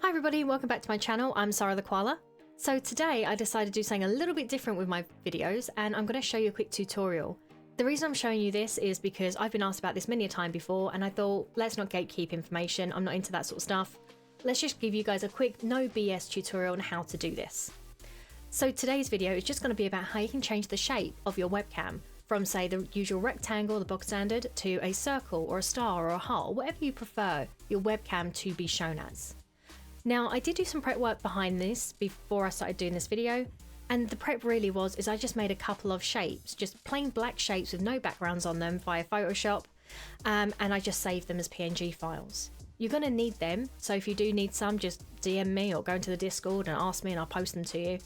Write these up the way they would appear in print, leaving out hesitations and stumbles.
Hi everybody, welcome back to my channel. I'm Sarah the Koala. So today I decided to do something a little bit different with my videos, and I'm going to show you a quick tutorial. The reason I'm showing you this is because I've been asked about this many a time before, and I thought, let's not gatekeep information. I'm not into that sort of stuff. Let's just give you guys a quick no BS tutorial on how to do this. So today's video is just going to be about how you can change the shape of your webcam from, say, the usual rectangle, the bog standard, to a circle or a star or a heart, whatever you prefer your webcam to be shown as. Now, I did do some prep work behind this before I started doing this video, and the prep really is I just made a couple of shapes, just plain black shapes with no backgrounds on them via Photoshop, and I just saved them as PNG files. You're going to need them, so if you do need some, just DM me or go into the Discord and ask me and I'll post them to you,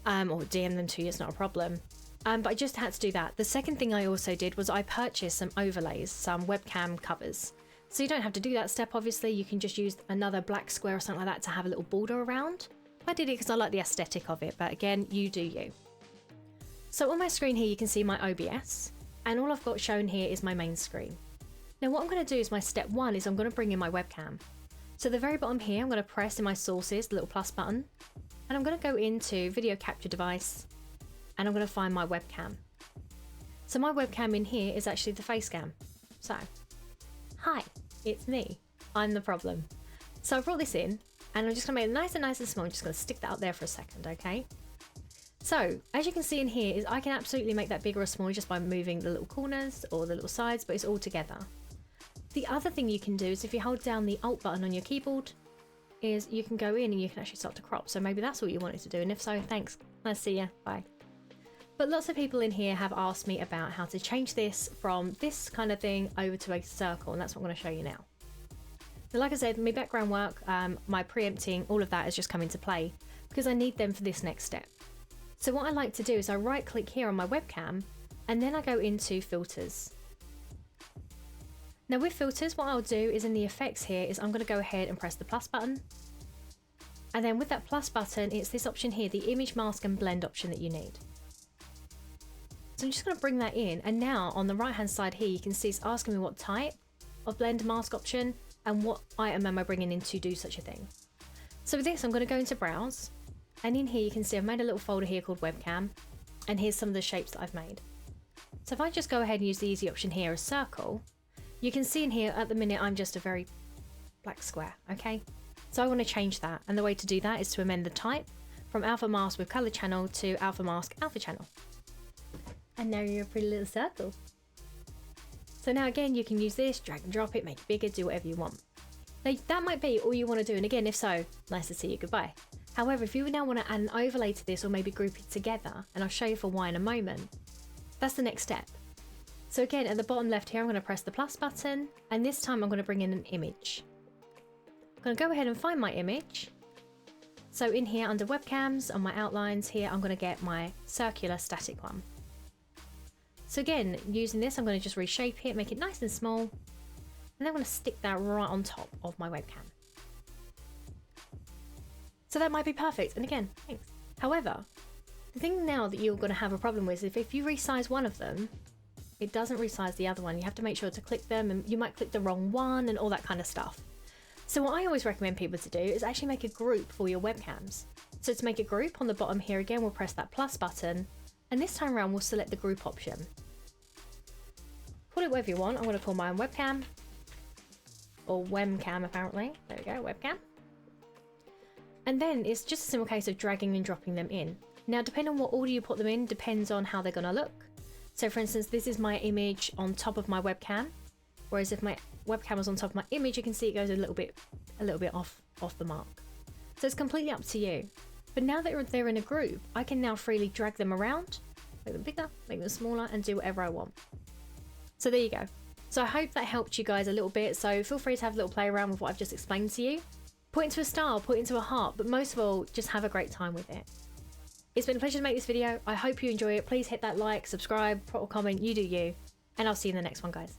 or DM them to you, it's not a problem. But I just had to do that. The second thing I also did was I purchased some overlays, some webcam covers. So you don't have to do that step, obviously. You can just use another black square or something like that to have a little border around. I did it because I like the aesthetic of it, but again, you do you. So on my screen here, you can see my OBS, and all I've got shown here is my main screen. Now what I'm going to do is my step one is I'm going to bring in my webcam. So at the very bottom here, I'm going to press in my sources, the little plus button, and I'm going to go into video capture device, and I'm going to find my webcam. So my webcam in here is actually the face cam. So, hi, it's me. I'm the problem. So I brought this in, and I'm just going to make it nice and small. I'm just going to stick that up there for a second, okay? So, as you can see in here, is I can absolutely make that bigger or smaller just by moving the little corners or the little sides, but it's all together. The other thing you can do is if you hold down the Alt button on your keyboard, is you can go in and you can actually start to crop. So maybe that's what you wanted to do, and if so, thanks. I'll see ya. Bye. But lots of people in here have asked me about how to change this from this kind of thing over to a circle, and that's what I'm going to show you now. So like I said, my background work, my preempting, all of that has just come into play because I need them for this next step. So what I like to do is I right click here on my webcam and then I go into filters. Now with filters, what I'll do is in the effects here is I'm going to go ahead and press the plus button. And then with that plus button, it's this option here, the image mask and blend option that you need. So I'm just going to bring that in, and now on the right hand side here you can see it's asking me what type of blend mask option and what item am I bringing in to do such a thing. So with this I'm going to go into browse, and in here you can see I've made a little folder here called webcam, and here's some of the shapes that I've made. So if I just go ahead and use the easy option here, a circle, you can see in here at the minute I'm just a very black square, okay? So I want to change that, and the way to do that is to amend the type from alpha mask with color channel to alpha mask alpha channel. And now you're a pretty little circle. So now again, you can use this, drag and drop it, make it bigger, do whatever you want. Now that might be all you want to do, and again, if so, nice to see you, goodbye. However, if you now want to add an overlay to this or maybe group it together, and I'll show you for why in a moment, that's the next step. So again, at the bottom left here, I'm going to press the plus button, and this time I'm going to bring in an image. I'm going to go ahead and find my image. So in here under webcams, on my outlines here, I'm going to get my circular static one. So again, using this, I'm going to just reshape it, make it nice and small, and then I'm going to stick that right on top of my webcam. So that might be perfect, and again, thanks. However, the thing now that you're going to have a problem with is if you resize one of them, it doesn't resize the other one. You have to make sure to click them, and you might click the wrong one and all that kind of stuff. So what I always recommend people to do is actually make a group for your webcams. So to make a group, on the bottom here again, we'll press that plus button, and this time around we'll select the group option. Call it whatever you want. I'm going to call mine webcam, or webcam apparently. There we go, webcam. And then it's just a simple case of dragging and dropping them in. Now depending on what order you put them in depends on how they're going to look. So for instance, this is my image on top of my webcam, whereas if my webcam was on top of my image, you can see it goes a little bit off the mark. So it's completely up to you. But now that they're in a group, I can now freely drag them around, make them bigger, make them smaller, and do whatever I want. So there you go. So I hope that helped you guys a little bit, so feel free to have a little play around with what I've just explained to you. Put it into a star, put it into a heart, but most of all, just have a great time with it. It's been a pleasure to make this video. I hope you enjoy it. Please hit that like, subscribe, put a comment, you do you, and I'll see you in the next one, guys.